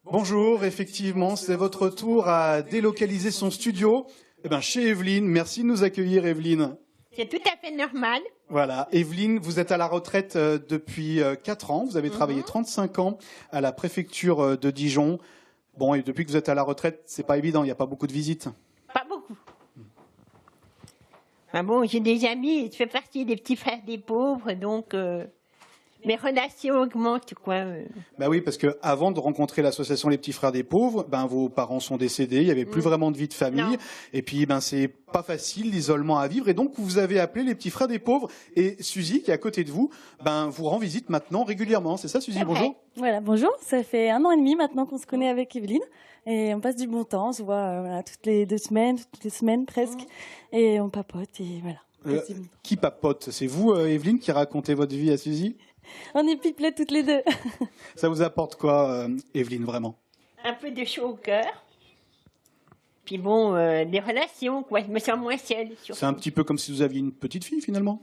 Bonjour, effectivement, c'est votre tour à délocaliser son studio. Eh ben, chez Evelyne, merci de nous accueillir, Evelyne. C'est tout à fait normal. Voilà, Evelyne, vous êtes à la retraite depuis 4 ans. Vous avez travaillé 35 ans à la préfecture de Dijon. Bon, et depuis que vous êtes à la retraite, c'est pas évident, il n'y a pas beaucoup de visites. Pas beaucoup. Ah bon, j'ai des amis, je fais partie des petits frères des pauvres, donc mes relations augmentent, quoi. Bah oui, parce que avant de rencontrer l'association Les Petits Frères des Pauvres, ben vos parents sont décédés, il y avait plus vraiment de vie de famille, Non. et puis ben c'est pas facile l'isolement à vivre, et donc vous avez appelé Les Petits Frères des Pauvres. Et Suzy, qui est à côté de vous, ben vous rend visite maintenant régulièrement. C'est ça, Suzy? C'est vrai. Bonjour. Voilà, bonjour. Ça fait 1 an et demi maintenant qu'on se connaît avec Evelyne. Et on passe du bon temps. On se voit voilà, toutes les 2 semaines, toutes les semaines presque. Et on papote et voilà. passe du bon temps. Qui papote? C'est vous, Evelyne, qui racontez votre vie à Suzy? On est pipelettes toutes les deux. Ça vous apporte quoi, Evelyne, vraiment? Un peu de chaud au cœur. Puis bon, des relations, quoi. Je me sens moins seule. Surtout. C'est un petit peu comme si vous aviez une petite fille, finalement?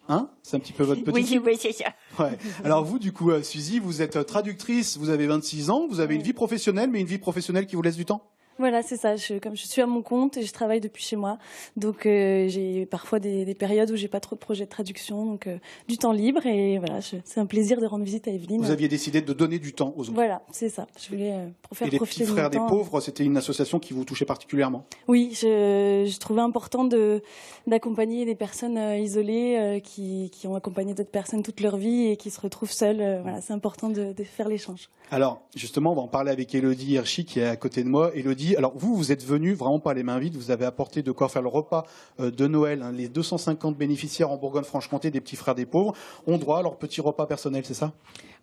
Hein? C'est un petit peu votre petite Oui, fille? oui, c'est ça. Ouais. Alors vous, du coup, Suzy, vous êtes traductrice, vous avez 26 ans, vous avez une vie professionnelle, mais une vie professionnelle qui vous laisse du temps? Voilà, c'est ça. Comme je suis à mon compte et je travaille depuis chez moi. Donc j'ai parfois des périodes où j'ai pas trop de projets de traduction. Donc du temps libre. Et voilà, c'est un plaisir de rendre visite à Evelyne. Vous aviez décidé de donner du temps aux autres. Voilà, c'est ça. Je voulais faire Et les profiter Petits de mon Frères des temps. Pauvres, c'était une association qui vous touchait particulièrement? Oui, je trouvais important d'accompagner des personnes isolées qui ont accompagné d'autres personnes toute leur vie et qui se retrouvent seules. Voilà, c'est important de faire l'échange. Alors, justement, on va en parler avec Élodie Hirschi qui est à côté de moi. Élodie, alors vous êtes venue vraiment pas les mains vides, vous avez apporté de quoi faire le repas de Noël. Hein. Les 250 bénéficiaires en Bourgogne-Franche-Comté des Petits Frères des Pauvres ont droit à leur petit repas personnel, c'est ça?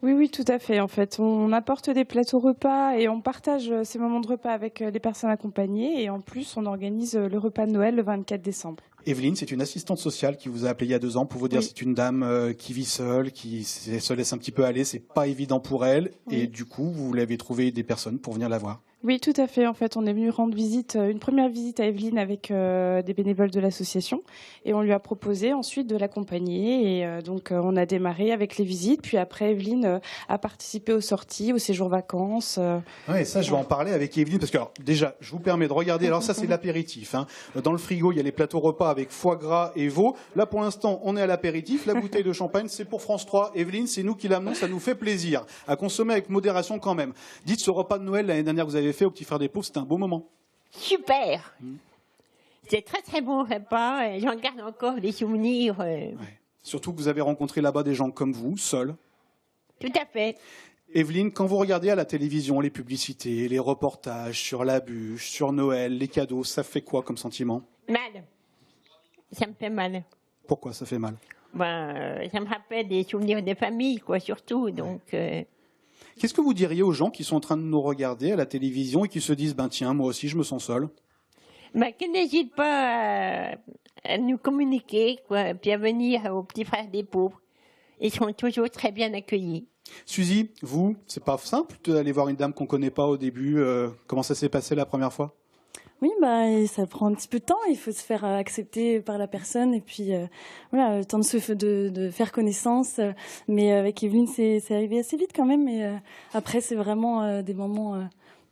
Oui, oui, tout à fait. En fait, on apporte des plateaux repas et on partage ces moments de repas avec les personnes accompagnées. Et en plus, on organise le repas de Noël le 24 décembre. Evelyne, c'est une assistante sociale qui vous a appelé il y a 2 ans pour vous dire Oui. c'est une dame qui vit seule, qui se laisse un petit peu aller, c'est pas évident pour elle. Oui. Et du coup, vous l'avez trouvé des personnes pour venir la voir. Oui, tout à fait. En fait, on est venu rendre visite, une première visite à Evelyne avec des bénévoles de l'association. Et on lui a proposé ensuite de l'accompagner. Et donc, on a démarré avec les visites. Puis après, Evelyne a participé aux sorties, aux séjours vacances. Ouais, ça, je vais en parler avec Evelyne parce que alors, déjà, je vous permets de regarder. Alors ça, c'est l'apéritif. Hein. Dans le frigo, il y a les plateaux repas avec foie gras et veau. Là, pour l'instant, on est à l'apéritif. La bouteille de champagne, c'est pour France 3. Evelyne, c'est nous qui l'amenons. Ça nous fait plaisir. À consommer avec modération quand même. Dites, ce repas de Noël l'année dernière que vous avez fait au Petit Frère des Pauvres, c'était un beau moment. Super. C'est très très bon repas. J'en garde encore des souvenirs. Ouais. Surtout que vous avez rencontré là-bas des gens comme vous, seuls. Tout à fait. Evelyne, quand vous regardez à la télévision les publicités, les reportages sur la bûche, sur Noël, les cadeaux, ça fait quoi comme sentiment? Mal. Ça me fait mal. Pourquoi ça fait mal? Ça me rappelle des souvenirs de famille, quoi, surtout. Donc, Qu'est-ce que vous diriez aux gens qui sont en train de nous regarder à la télévision et qui se disent ben tiens, moi aussi je me sens seul? qu'ils n'hésitent pas à nous communiquer, quoi, puis à venir aux Petits Frères des Pauvres. Ils seront toujours très bien accueillis. Suzy, vous, c'est pas simple d'aller voir une dame qu'on connaît pas au début. Comment ça s'est passé la première fois? Oui, et ça prend un petit peu de temps. Il faut se faire accepter par la personne et puis voilà, le temps de faire connaissance. Mais avec Evelyne, c'est arrivé assez vite quand même. Mais après, c'est vraiment des moments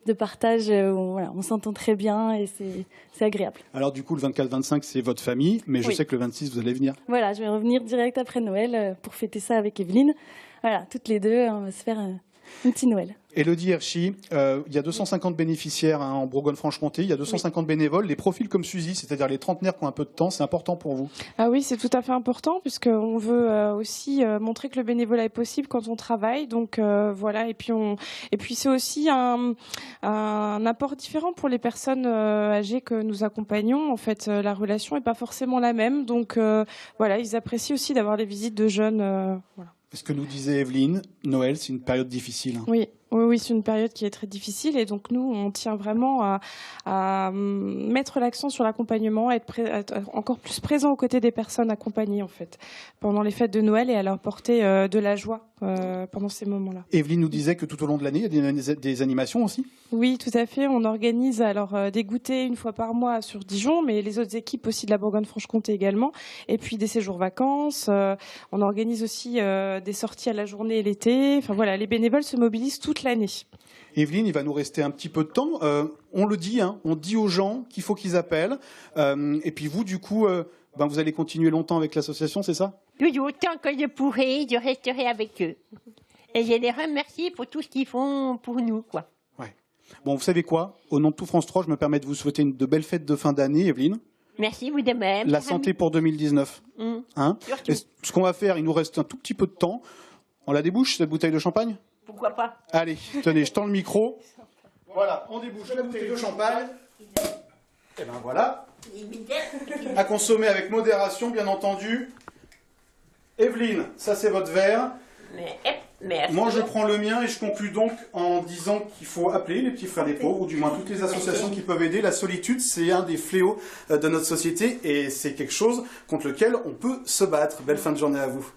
de partage où voilà, on s'entend très bien et c'est agréable. Alors du coup, le 24-25, c'est votre famille, mais je Oui. sais que le 26, vous allez venir. Voilà, je vais revenir direct après Noël pour fêter ça avec Evelyne. Voilà, toutes les deux, on va se faire un petit Noël. Élodie Hirschi, il y a 250 bénéficiaires hein, en Bourgogne-Franche-Comté, il y a 250 bénévoles. Les profils comme Suzy, c'est-à-dire les trentenaires qui ont un peu de temps, c'est important pour vous? Ah oui, c'est tout à fait important puisqu'on veut aussi montrer que le bénévolat est possible quand on travaille. Donc voilà, et puis c'est aussi un apport différent pour les personnes âgées que nous accompagnons. En fait, la relation est pas forcément la même. Donc voilà, ils apprécient aussi d'avoir des visites de jeunes. Voilà. Ce que nous disait Evelyne, Noël, c'est une période difficile. Hein. Oui, c'est une période qui est très difficile et donc nous, on tient vraiment à mettre l'accent sur l'accompagnement, être encore plus présent aux côtés des personnes accompagnées en fait, pendant les fêtes de Noël et à leur porter de la joie pendant ces moments-là. Evelyne nous disait que tout au long de l'année, il y a des animations aussi? Oui, tout à fait. On organise alors des goûters 1 fois par mois sur Dijon, mais les autres équipes aussi de la Bourgogne-Franche-Comté également, et puis des séjours vacances. On organise aussi des sorties à la journée et l'été. Enfin voilà, les bénévoles se mobilisent toute l'année. Evelyne, il va nous rester un petit peu de temps. On le dit, hein, on dit aux gens qu'il faut qu'ils appellent. Et puis vous, du coup, vous allez continuer longtemps avec l'association, c'est ça? Toujours, tant que je pourrai, je resterai avec eux. Et je les remercie pour tout ce qu'ils font pour nous, quoi. Ouais. Bon, vous savez quoi? Au nom de tout France 3, je me permets de vous souhaiter de belles fêtes de fin d'année, Evelyne. Merci, vous de même. La santé pour 2019. Hein? Surtout. Et ce qu'on va faire, il nous reste un tout petit peu de temps. On la débouche, cette bouteille de champagne? Pourquoi pas? Allez, tenez, je tends le micro. Voilà, on débouche la bouteille de champagne. Et ben voilà. À consommer avec modération, bien entendu. Evelyne, ça c'est votre verre. Merci. Moi je prends le mien et je conclue donc en disant qu'il faut appeler les petits frères des pauvres, ou du moins toutes les associations qui peuvent aider. La solitude, c'est un des fléaux de notre société et c'est quelque chose contre lequel on peut se battre. Belle fin de journée à vous.